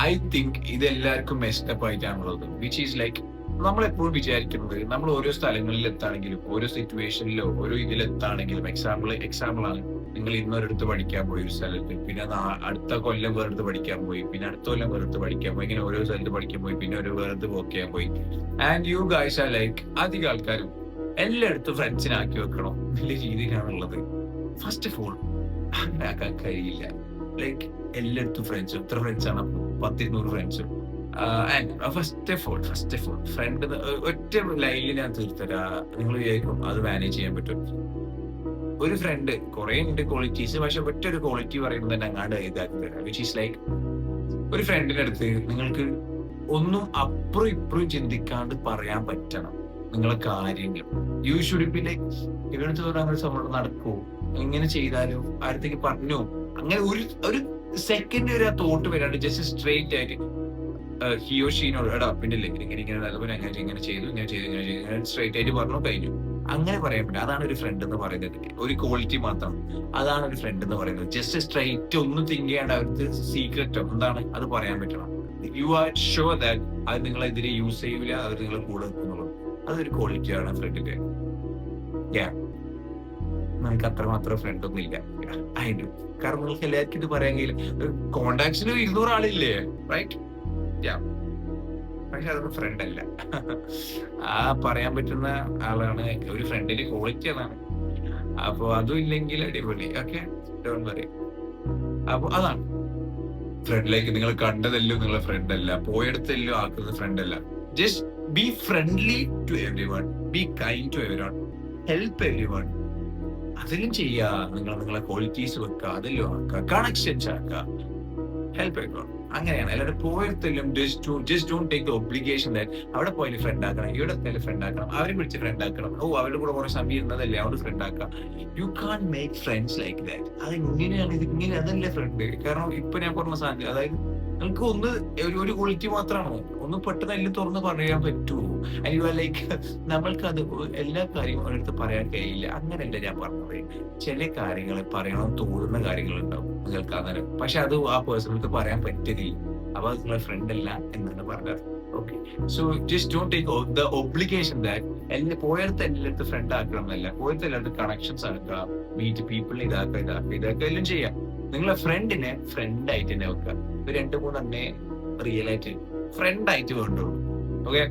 I think ഇത് എല്ലാവർക്കും മെസ്റ്റപ്പ് ആയിട്ടാണുള്ളത്. Which is like നമ്മളെപ്പോഴും വിചാരിക്കുന്നത് നമ്മൾ ഓരോ സ്ഥലങ്ങളിൽ എത്താണെങ്കിലും ഓരോ സിറ്റുവേഷനിലോ ഓരോ ഇതിലെത്താണെങ്കിലും എക്സാമ്പിൾ ആണ്. നിങ്ങൾ ഇന്നൊരിടത്ത് പഠിക്കാൻ പോയി ഒരു സ്ഥലത്ത്, പിന്നെ അടുത്ത കൊല്ലം വേറെടുത്ത് പഠിക്കാൻ പോയി, പിന്നെ അടുത്ത കൊല്ലം വേറെടുത്ത് പഠിക്കാൻ പോയി, ഇങ്ങനെ ഓരോ സ്ഥലത്ത് പഠിക്കാൻ പോയി, പിന്നെ ഒരു വേറെടുത്ത് വർക്ക് ചെയ്യാൻ പോയി. And you guys are like അധികം ആൾക്കാരും എല്ലായിടത്തും ഫ്രണ്ട്സിനാക്കി വെക്കണം വലിയ രീതിയിലാണുള്ളത്. ഫസ്റ്റ് ഓഫ് ഓൾ അങ്ങനെ ആക്കാൻ കഴിയില്ല. ലൈക്ക് എല്ലായിടത്തും ഫ്രണ്ട്സ്, എത്ര ഫ്രണ്ട്സ് ആണ്? 10-200 friends. First of all friend ഒറ്റ ലൈനിൽ ഞാൻ തീർത്തരാ. നിങ്ങൾ വിചാരിക്കും അത് മാനേജ് ചെയ്യാൻ പറ്റും. ഒരു ഫ്രണ്ട് കുറെ ഉണ്ട് ക്വാളിറ്റീസ്, പക്ഷെ ഒറ്റ ഒരു ക്വാളിറ്റി പറയുന്നത് തന്നെ അങ്ങാണ്ട് ഇതാക്കി തരാം. വിച്ച് ഈസ് ലൈക്ക് ഒരു ഫ്രണ്ടിന്റെ അടുത്ത് നിങ്ങൾക്ക് ഒന്നും അപ്പുറം ഇപ്പുറം ചിന്തിക്കാണ്ട് പറയാൻ പറ്റണം നിങ്ങളെ കാര്യങ്ങൾ. യു ഷുഡ് ബി ലൈക്ക് ഇവിടുത്തെ അങ്ങനെ സംഭവം നടക്കുമോ, എങ്ങനെ ചെയ്താലും ആരത്തേക്ക് പറഞ്ഞോ, അങ്ങനെ ഒരു സെക്കൻഡ് വരെ ആ തോട്ട് വരാണ്ട് ജസ്റ്റ് സ്ട്രെയിറ്റ് ആയിട്ട് ഹിയോ ഷീനോട് എടാ പിന്നെ ഇങ്ങനെ ചെയ്തു സ്ട്രെയിറ്റ് ആയിട്ട് പറഞ്ഞു കഴിഞ്ഞു. അങ്ങനെ പറയാൻ പറ്റില്ല. അതാണ് ഒരു ഫ്രണ്ട് എന്ന് പറയുന്നത്. ഒരു ക്വാളിറ്റി മാത്രം, അതാണ് ഒരു ഫ്രണ്ട് എന്ന് പറയുന്നത്. ജസ്റ്റ് സ്ട്രെയിറ്റ് ഒന്നും തിങ്ക് ചെയ്യാണ്ട് അവർക്ക് സീക്രറ്റോ എന്താണ് അത് പറയാൻ പറ്റണം. യു ആർ ഷുവർ ദാറ്റ് അത് നിങ്ങളെതിരെ യൂസ് ചെയ്യൂല, അവർ നിങ്ങളെ കൂടെ നിൽക്കുന്നുള്ളൂ. അതൊരു ക്വാളിറ്റിയാണ് ഫ്രണ്ടിന്റെ. നമുക്ക് അത്രമാത്രം ഫ്രണ്ട് ഒന്നും ഇല്ല അതിന്. കാരണം നിങ്ങൾക്ക് എല്ലാവർക്കും ഇത് പറയാൻ കഴിയില്ല. കോണ്ടാക്ട്സിന് 200 ആളില്ലേ, റൈറ്റ്? പക്ഷെ അതൊന്നും ഫ്രണ്ട് അല്ല. ആ പറയാൻ പറ്റുന്ന ആളാണ് ഒരു ഫ്രണ്ടിന്റെ ക്വാളിറ്റി. അതാണ്. അപ്പൊ അതും ഇല്ലെങ്കിൽ അടിപൊളി. Okay, don't worry. അപ്പൊ അതാണ് ഫ്രണ്ടിലേക്ക് നിങ്ങൾ കണ്ടതെല്ലോ നിങ്ങളെ ഫ്രണ്ട് അല്ല, പോയെടുത്തെല്ലോ ആക്കുന്നത് ഫ്രണ്ട് അല്ല. Just be friendly to everyone, be kind to everyone, help everyone. അതിലും ചെയ്യാ. നിങ്ങളെ ക്വാളിറ്റീസ് വെക്കുക, അതിലും ആക്കുക, കണക്ഷൻസ് ആക്കുക, ഹെൽപ്പ് എവരി വൺ. അങ്ങനെയാണ്. അല്ലാതെ പോയതെല്ലാം just don't take the obligation that അവിടെ പോയാലും ഫ്രണ്ട് ആക്കണം, ഇവിടെ പോയാലും ഫ്രണ്ട് ആക്കണം, അവരെ വിളിച്ച് ഫ്രണ്ട് ആക്കണം, അവരുടെ കൂടെ കുറെ സമയം ഇരുന്നതല്ലേ അവിടെ ഫ്രണ്ട് ആക്കാം. You can make friends like that. അത് ഇങ്ങനെയാണ്, ഇത് ഇങ്ങനെ, അതല്ലേ ഫ്രണ്ട്. കാരണം ഇപ്പൊ ഞാൻ പറഞ്ഞ സാധനം, അതായത് നിങ്ങൾക്ക് ഒരു ക്വാളിറ്റി മാത്രമാണോ ഒന്ന് പെട്ടെന്ന് എല്ലാം തുറന്ന് പറയാൻ പറ്റുമോ? അയ്യോ ലൈക്ക് നമ്മൾക്ക് അത് എല്ലാ കാര്യങ്ങളും ഒരിടത്ത് പറയാൻ കഴിയില്ല. അങ്ങനെയല്ല ഞാൻ പറഞ്ഞത്. ചില കാര്യങ്ങൾ പറയണം തോന്നുന്ന കാര്യങ്ങളുണ്ടാവും നിങ്ങൾക്ക് അങ്ങനെ, പക്ഷെ അത് ആ പേഴ്സണൾക്ക് പറയാൻ പറ്റുകയില്ല. അപ്പൊ അത് നിങ്ങളെ ഫ്രണ്ട് അല്ല എന്നാണ് പറഞ്ഞത്. Okay, so just don't take the obligation that പോയടുത്ത് എല്ലായിടത്തും ഫ്രണ്ട് ആക്കണം എന്നല്ല. പോയടുത്ത് എല്ലായിടത്തും കണക്ഷൻസ് ആക്കുക, മീറ്റ് പീപ്പിളിനെ ഇതാക്കുക എല്ലാം ചെയ്യാം. നിങ്ങളെ ഫ്രണ്ടിനെ ഫ്രണ്ട് ആയിട്ട് തന്നെ വെക്കുക. 2-3 റിയൽ ആയിട്ട് ഫ്രണ്ട് ആയിട്ട് വേണ്ടുള്ളൂ. ഓക്കെ.